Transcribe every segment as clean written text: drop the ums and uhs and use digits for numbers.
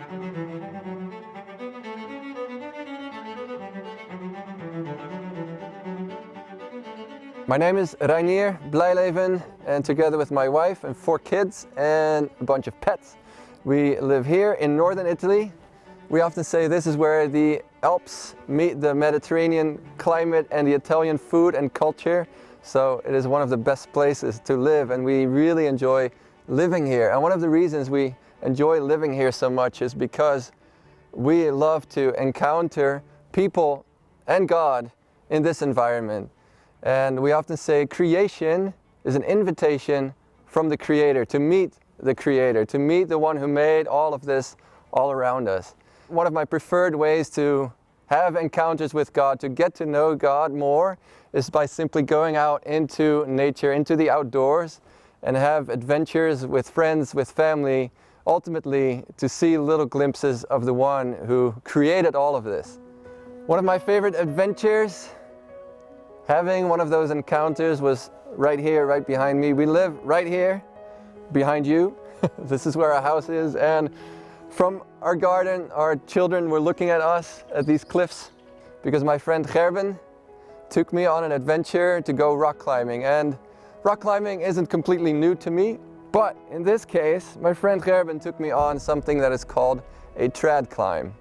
My name is Reinier Blijleven, and together with my wife and 4 kids and a bunch of pets, we live here in northern Italy. We often say this is where the Alps meet the Mediterranean climate and the Italian food and culture. So it is one of the best places to live, and we really enjoy living here. And one of the reasons we enjoy living here so much is because we love to encounter people and God in this environment. And we often say creation is an invitation from the Creator, to meet the Creator, to meet the one who made all of this all around us. One of my preferred ways to have encounters with God, to get to know God more, is by simply going out into nature, into the outdoors, and have adventures with friends, with family, ultimately to see little glimpses of the one who created all of this. One of my favorite adventures, having one of those encounters, was right here, right behind me. We live right here, behind you. This is where our house is, and from our garden, our children were looking at us, at these cliffs, because my friend Gerben took me on an adventure to go rock climbing. And rock climbing isn't completely new to me, but in this case, my friend Gerben took me on something that is called a trad climb.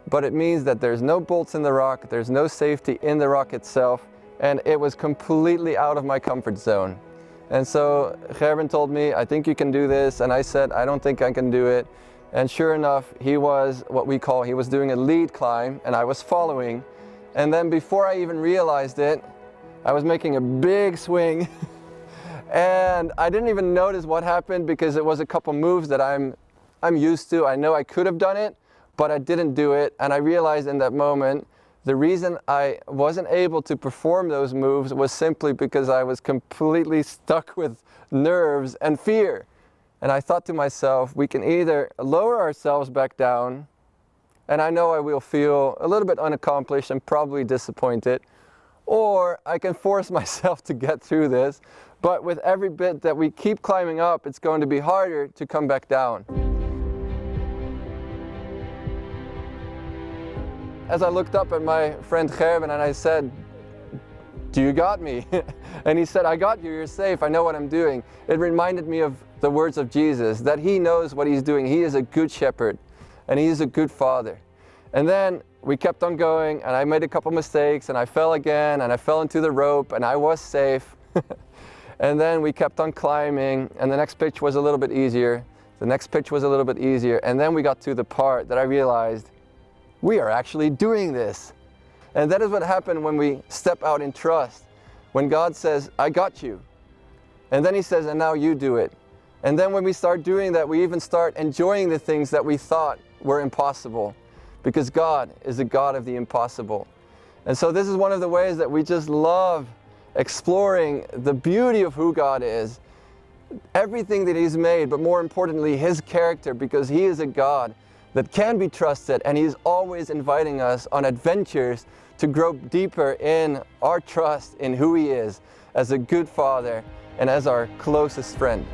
But it means that there's no bolts in the rock, there's no safety in the rock itself, and it was completely out of my comfort zone. And so Gerben told me, I think you can do this, and I said, I don't think I can do it. And sure enough, he was he was doing a lead climb, and I was following. And then before I even realized it, I was making a big swing. And I didn't even notice what happened, because it was a couple moves that I'm used to. I know I could have done it, but I didn't do it. And I realized in that moment, the reason I wasn't able to perform those moves was simply because I was completely stuck with nerves and fear. And I thought to myself, we can either lower ourselves back down, and I know I will feel a little bit unaccomplished and probably disappointed, or I can force myself to get through this. But with every bit that we keep climbing up, it's going to be harder to come back down. As I looked up at my friend Gerben and I said, do you got me? And he said, I got you, you're safe, I know what I'm doing. It reminded me of the words of Jesus, that he knows what he's doing. He is a good shepherd, and he is a good father. And then we kept on going, and I made a couple mistakes, and I fell again, and I fell into the rope, and I was safe. And then we kept on climbing, and the next pitch was a little bit easier. The next pitch was a little bit easier, and then we got to the part that I realized, we are actually doing this. And that is what happened when we step out in trust. When God says, I got you. And then he says, and now you do it. And then when we start doing that, we even start enjoying the things that we thought were impossible. Because God is the God of the impossible. And so this is one of the ways that we just love exploring the beauty of who God is. Everything that he's made, but more importantly, his character, because he is a God that can be trusted, and he's always inviting us on adventures to grow deeper in our trust in who he is as a good father and as our closest friend.